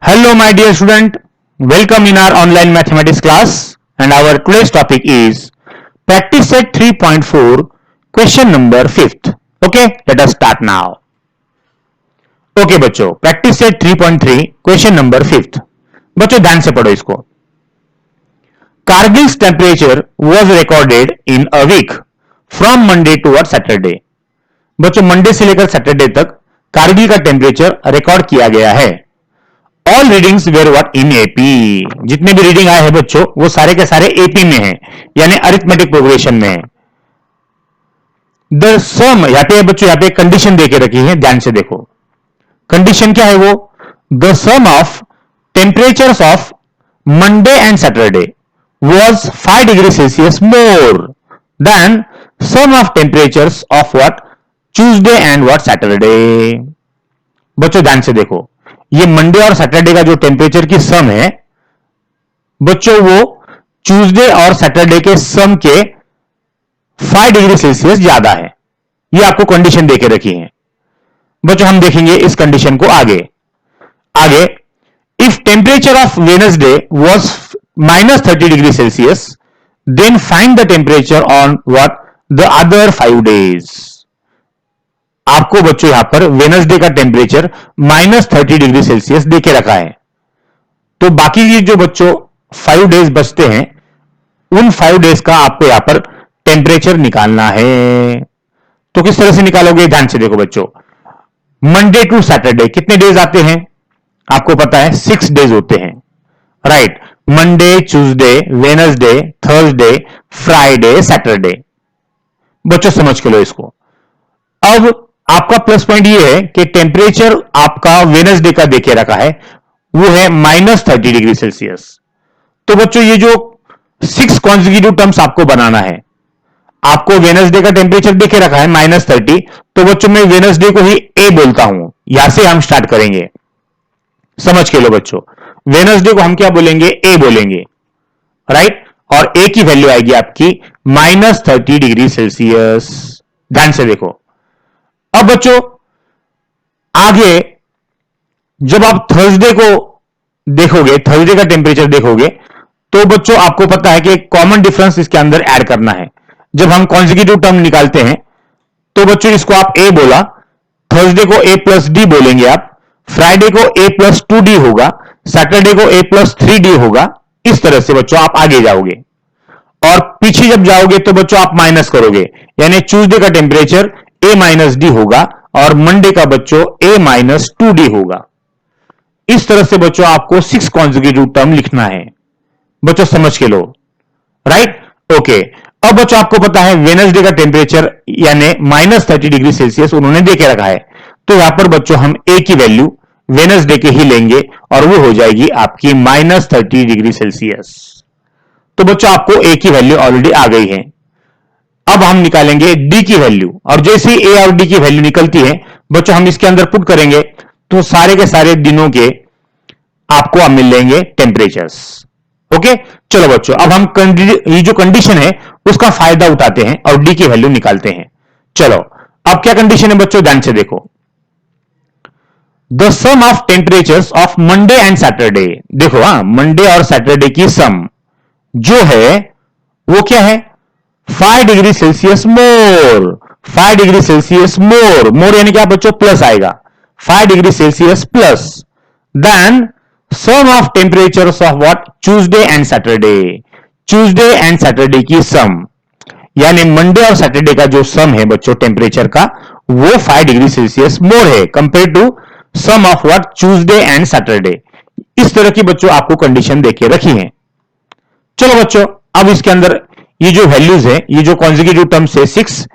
Hello my dear student, welcome in our online mathematics class and our today's topic is practice set 3.4 question number 5th. Okay, let us start now. Okay बच्चों, practice set 3.3 question number 5th. बच्चों ध्यान से पढ़ो इसको. Kargil's temperature was recorded in a week from Monday toward Saturday. बच्चों Monday से लेकर Saturday तक कारगिल का टेम्परेचर रिकॉर्ड किया गया है. All readings were what in AP. जितने भी रीडिंग आए हैं बच्चों वो सारे के सारे एपी में हैं, यानी अरिथमेटिक प्रोग्रेशन में है. द सम यहां पे बच्चों यहां पे कंडीशन देके रखी है, ध्यान से देखो. कंडीशन क्या है वो? The sum of temperatures of Monday and Saturday was 5 degree Celsius more than sum of temperatures of what Tuesday and what Saturday. बच्चों ध्यान से देखो, ये मंडे और सैटरडे का जो टेम्परेचर की सम है बच्चों वो ट्यूसडे और सैटरडे के सम के 5 डिग्री सेल्सियस ज्यादा है. ये आपको कंडीशन देके रखी है. बच्चों हम देखेंगे इस कंडीशन को आगे. If temperature of Wednesday was -30 degree Celsius then find the temperature on what the other 5 days. आपको बच्चों यहां पर वेडनेसडे का टेम्परेचर -30 डिग्री सेल्सियस देके रखा है. तो बाकी ये जो बच्चों 5 डेज बचते हैं उन 5 डेज का आपको यहां पर टेम्परेचर निकालना है. तो किस तरह से निकालोगे? ध्यान से देखो बच्चों, मंडे टू सैटरडे कितने डेज आते हैं? आपको पता है 6 डेज होते हैं, right. Monday, Tuesday, Wednesday, Thursday, Friday, Saturday. बच्चों समझ के लो इसको. अब आपका प्लस पॉइंट ये है कि टेम्परेचर आपका वेडनेसडे का देके रखा है वो है -30 डिग्री सेल्सियस. तो बच्चों ये जो 6 कॉन्जिक्यूटिव टर्म्स आपको बनाना है, आपको वेडनेसडे का टेम्परेचर देके रखा है -30. तो बच्चों मैं वेडनेसडे को ही ए बोलता हूं. यहां से हम स्टार्ट करेंगे. समझ के लो बच्चों, वेडनेसडे को हम क्या बोलेंगे? ए बोलेंगे, राइट. और ए की वैल्यू आएगी आपकी -30 डिग्री सेल्सियस. ध्यान से देखो. अब बच्चों आगे जब आप थर्सडे को देखोगे, थर्सडे का टेम्परेचर देखोगे, तो बच्चों आपको पता है कि एक कॉमन डिफरेंस इसके अंदर ऐड करना है. जब हम कॉन्जिक्यूटिव टर्म निकालते हैं तो बच्चों इसको आप ए बोला, थर्सडे को ए प्लस डी बोलेंगे आप, फ्राइडे को ए प्लस 2d होगा, सैटरडे को ए प्लस 3d होगा. इस तरह से बच्चों आप आगे जाओगे और पीछे जब जाओगे तो बच्चों आप माइनस करोगे, यानी ट्यूसडे का टेम्परेचर a माइनस डी होगा और मंडे का बच्चों a माइनस 2d होगा. इस तरह से बच्चों आपको 6 कॉन्जिक्यूटिव टर्म लिखना है. बच्चों समझ के लो, राइट. ओके. अब बच्चों आपको पता है वेडनेसडे का टेम्परेचर यानी -30 डिग्री सेल्सियस उन्होंने देके रखा है. तो यहां पर बच्चों हम a की वैल्यू वेडनेसडे के ही लेंगे और वो हो जाएगी आपकी -30 डिग्री सेल्सियस. तो बच्चों आपको a की वैल्यू ऑलरेडी आ गई है. अब हम निकालेंगे d की वैल्यू, और जैसे ही a और d की वैल्यू निकलती है बच्चों हम इसके अंदर पुट करेंगे तो सारे के सारे दिनों के आपको अब मिल लेंगे टेम्परेचर्स. ओके. चलो बच्चों अब हम ये जो कंडीशन है उसका फायदा उठाते हैं और d की वैल्यू निकालते हैं. चलो अब क्या कंडीशन है बच्चों? ध्यान से देखो. The sum of temperatures of Monday and Saturday. देखो हाँ, मंडे और सैटरडे की सम जो है वो क्या है? 5 degree Celsius more. 5 degree Celsius more. More यानी क्या बच्चों? प्लस आएगा. 5 degree Celsius plus then sum of temperatures of what? Tuesday and Saturday. Tuesday and Saturday की सम, यानी मंडे और सैटरडे का जो सम है बच्चों टेम्परेचर का, वो 5 डिग्री सेल्सियस मोर है compare to sum of what? Tuesday and Saturday. इस तरह की बच्चों आपको कंडीशन देके रखी है. चलो बच्चों अब इसके अंदर ये जो वैल्यूज है, ये जो कॉन्जिक्यूटिव टर्म्स है 6,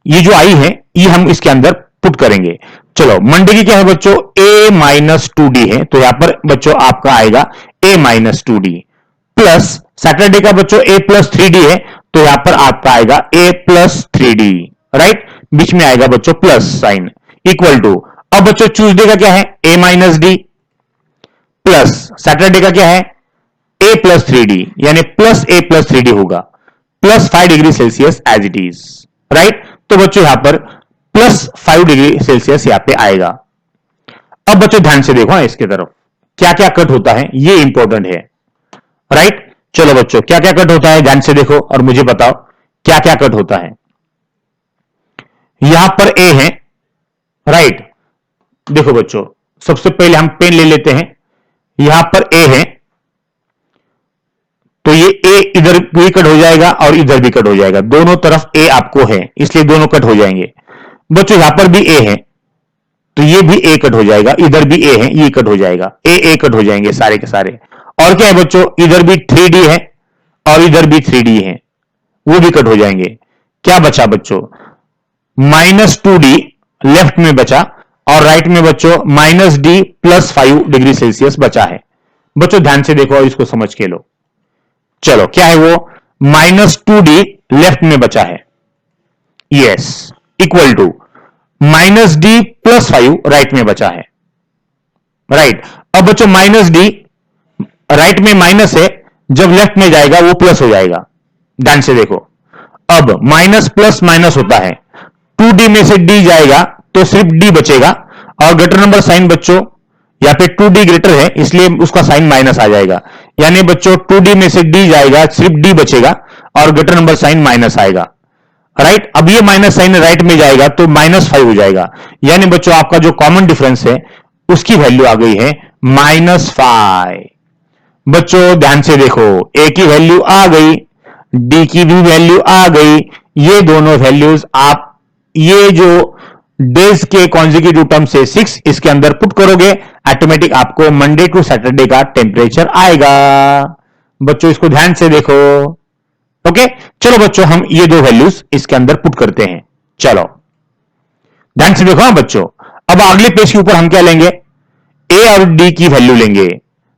ये जो आई है ये हम इसके अंदर पुट करेंगे. चलो मंडे की क्या है बच्चों? a माइनस 2d है, तो यहां पर बच्चों आपका आएगा a minus 2d plus Saturday का बच्चों a प्लस 3d है, तो यहां पर आपका आएगा a प्लस 3d, राइट. बीच में आएगा बच्चों प्लस साइन इक्वल टू. अब बच्चों ट्यूसडे का क्या है? a minus D plus Saturday का क्या है? a प्लस 3d, यानी प्लस a प्लस 3d होगा, plus 5 degree Celsius as it is, right. तो बच्चों यहां पर प्लस 5 डिग्री सेल्सियस यहां पे आएगा. अब बच्चों ध्यान से देखो इसके तरफ. क्या क्या कट होता है ये इंपॉर्टेंट है, राइट। चलो बच्चों, क्या क्या कट होता है ध्यान से देखो और मुझे बताओ क्या क्या कट होता है। यहां पर ए है, राइट। देखो बच्चों, सबसे पहले हम पेन ले लेते हैं। यहां पर ए है, तो ये ए इधर भी कट हो जाएगा और इधर भी कट हो जाएगा, दोनों तरफ ए आपको है, इसलिए दोनों कट हो जाएंगे। बच्चों यहां पर भी ए है, तो ये भी ए कट हो जाएगा, इधर भी ए है, ये कट हो जाएगा, ए कट हो जाएंगे सारे के सारे। और क्या है बच्चों, इधर भी 3D है और इधर भी 3D है, वो भी कट हो जाएंगे। क्या बचा बच्चों, -2D लेफ्ट में बचा और राइट में बच्चों -D + 5 डिग्री सेल्सियस बचा है। बच्चों ध्यान से देखो और इसको समझ के लो। चलो क्या है वो, -2D लेफ्ट में बचा है, yes, equal to -D + 5 right में बचा है, राइट। अब बच्चों -D राइट में माइनस है, जब लेफ्ट में जाएगा वो प्लस हो जाएगा, ध्यान से देखो। अब माइनस प्लस माइनस होता है, 2D में से D जाएगा तो सिर्फ D बचेगा और ग्रेटर नंबर साइन बच्चों यहाँ पे 2D ग्रेटर है इसलिए उसका साइन माइनस आ जाएगा, यानी बच्चों 2D में से D जाएगा, सिर्फ D बचेगा और ग्रेटर नंबर साइन माइनस आएगा, राइट। अब ये माइनस साइन राइट में जाएगा तो -5 हो जाएगा, यानी बच्चों आपका जो कॉमन डिफरेंस है उसकी वैल्यू आ गई है -5। बच्चों ध्यान से देखो, ए की वैल्यू आ गई, डी की भी वैल्यू आ गई, ये दोनों वैल्यूज आप ये जो डेज के कॉन्जिक्यूटिव टर्म से 6 इसके अंदर पुट करोगे, ऑटोमेटिक आपको मंडे टू सैटरडे का टेम्परेचर आएगा। बच्चों इसको ध्यान से देखो, ओके। चलो बच्चों हम ये दो वैल्यूज इसके अंदर पुट करते हैं, चलो ध्यान से देखो। हाँ बच्चों, अब अगले पेज के ऊपर हम क्या लेंगे, ए और डी की वैल्यू लेंगे,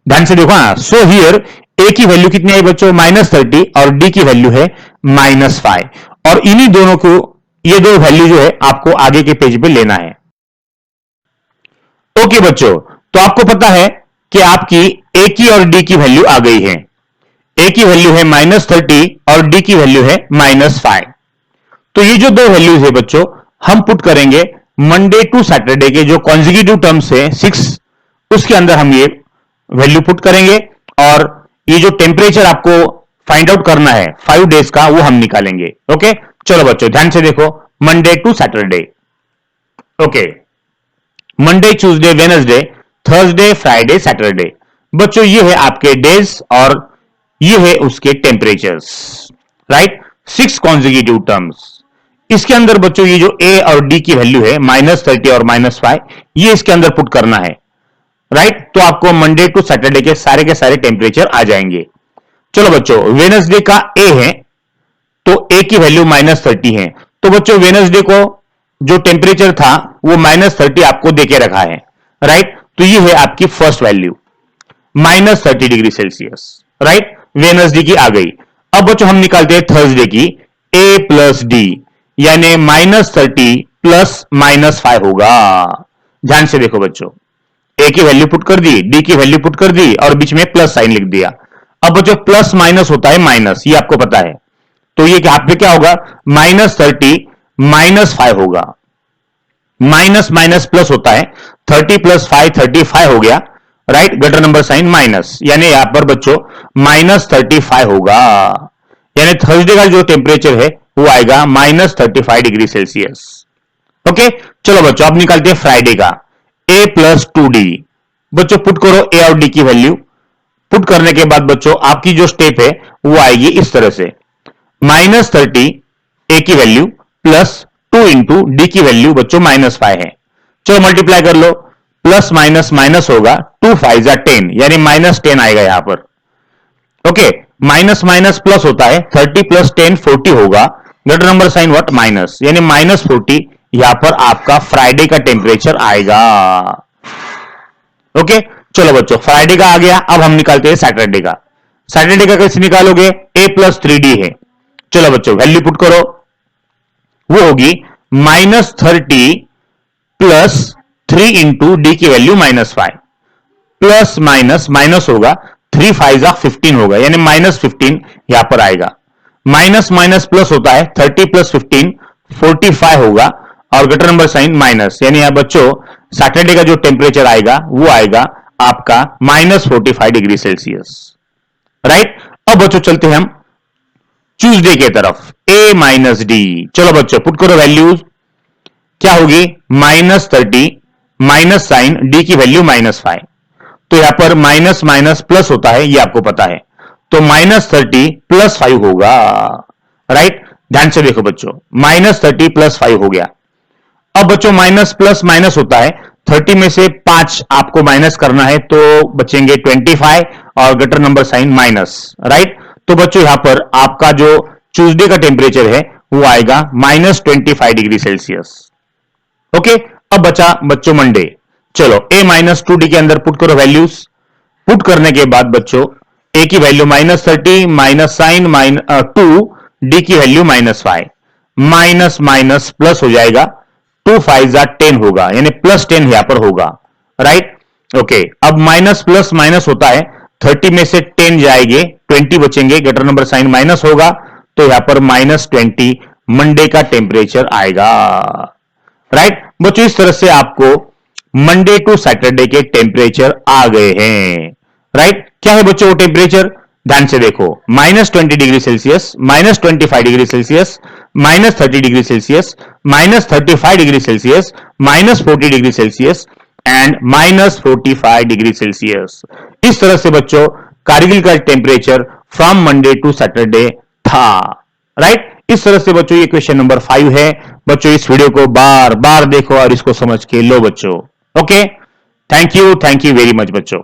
ध्यान से देखो। हाँ, सो हियर ए की वैल्यू कितनी है बच्चों, -30 और डी की वैल्यू है -5, और इन्हीं दोनों को ये दो वैल्यू जो है आपको आगे के पेज पे लेना है। ओके बच्चों, तो आपको पता है कि आपकी ए की और डी की वैल्यू आ गई है। ए की वैल्यू है -30 और डी की वैल्यू है -5। तो ये जो दो वैल्यूज है बच्चों हम पुट करेंगे मंडे टू सैटरडे के जो कॉन्जिक्यूटिव टर्म्स है 6, उसके अंदर हम ये वैल्यू पुट करेंगे और ये जो टेम्परेचर आपको फाइंड आउट करना है 5 डेज का वो हम निकालेंगे। ओके चलो बच्चों ध्यान से देखो, Monday to Saturday, okay, Monday Tuesday Wednesday Thursday Friday Saturday. बच्चों ये है आपके डेज और ये है उसके टेम्परेचर्स, राइट, 6 कॉन्जिक्यूटिव टर्म्स। इसके अंदर बच्चों ये जो ए और डी की वैल्यू है -30 और -5 ये इसके अंदर पुट करना है, राइट। तो आपको मंडे टू सैटरडे के सारे टेम्परेचर आ जाएंगे। चलो बच्चों वेडनेसडे का ए है तो ए की वैल्यू -30 है, तो बच्चों वेडनेसडे को जो टेम्परेचर था वो -30 आपको देके रखा है, राइट। तो ये है आपकी first value -30 degree Celsius, right, Wednesday की आ गई। अब बच्चों हम निकालते हैं थर्सडे की, ए प्लस डी यानी -30 प्लस -5 होगा। ध्यान से देखो बच्चों, ए की वैल्यू पुट कर दी, डी की वैल्यू पुट कर दी और बीच में प्लस साइन लिख दिया। अब बच्चों प्लस माइनस होता है माइनस, ये आपको पता है, तो ये यहाँ पे क्या होगा -30 -5 होगा, माइनस माइनस प्लस होता है, 30 + 5 35 हो गया, right, greater number sign minus, यानी यहां पर बच्चों -35 होगा, यानी थर्सडे का जो टेम्परेचर है वो आएगा -35 डिग्री सेल्सियस। ओके चलो बच्चों अब निकालते हैं फ्राइडे का, a + 2d। बच्चों पुट करो a और d की वैल्यू, पुट करने के बाद बच्चों आपकी जो स्टेप है वो आएगी इस तरह से, -30 a की वैल्यू प्लस 2 × d की वैल्यू बच्चों -5 है। चलो मल्टीप्लाई कर लो, प्लस माइनस माइनस होगा, 2 × 5 = 10 यानी -10 आएगा यहां पर। ओके माइनस माइनस प्लस होता है, 30 + 10 40 होगा, greater number sign what minus, यानी -40 यहां पर आपका फ्राइडे का टेम्परेचर आएगा। ओके चलो बच्चों फ्राइडे का आ गया, अब हम निकालते हैं सैटरडे का। सैटरडे का कैसे निकालोगे, a + 3d है, चलो बच्चों वैल्यू पुट करो, वो होगी -30 प्लस 3 × d की वैल्यू -5 प्लस माइनस माइनस होगा, 3 × 5 = 15 होगा, यानी -15 यहां पर आएगा, माइनस माइनस प्लस होता है, 30 + 15 45 होगा और ग्रेटर नंबर साइन माइनस, यानी यहां बच्चों सैटरडे का जो टेम्परेचर आएगा वो आएगा आपका -45°C, राइट। अब बच्चों चलते हैं हम ट्यूसडे के तरफ, A-D। चलो बच्चों पुट करो वैल्यूज, क्या होगी, -30 माइनस साइन डी की वैल्यू -5। तो यहां पर माइनस माइनस प्लस होता है, ये आपको पता है, तो -30 + 5 होगा, राइट। ध्यान से देखो बच्चों, -30 + 5 हो गया। अब बच्चों माइनस प्लस माइनस होता है, 30 में से 5 आपको माइनस करना है, तो बचेंगे 25 और greater number sign minus, right. तो बच्चों यहां पर आपका जो ट्यूसडे का टेम्परेचर है वो आएगा -25°C। ओके। अब बचा बच्चों मंडे। चलो A-2D के अंदर पुट करो वैल्यूज। पुट करने के बाद बच्चों A की वैल्यू -30 माइनस साइन -2, D की वैल्यू -5, माइनस माइनस प्लस हो जाएगा, 2 5 10 होगा, यानी +10 यहां पर होगा, राइट। ओके। अब माइनस प्लस माइनस होता है, 30 में से 10 जाएंगे, 20 बचेंगे, ग्रेटर नंबर साइन माइनस होगा, तो यहां पर -20 मंडे का टेम्परेचर आएगा, राइट। बच्चों इस तरह से आपको मंडे टू सैटरडे के टेम्परेचर आ गए हैं, राइट। क्या है बच्चों वो टेम्परेचर, ध्यान से देखो, -20°C, -25°C, -30°C, -35°C, -40°C and -45°C। इस तरह से बच्चों कारगिल का temperature from Monday to Saturday था, राइट। इस तरह से बच्चों ये क्वेश्चन नंबर 5 है। बच्चों इस वीडियो को बार बार देखो और इसको समझ के लो बच्चों। Okay, thank you very much बच्चों।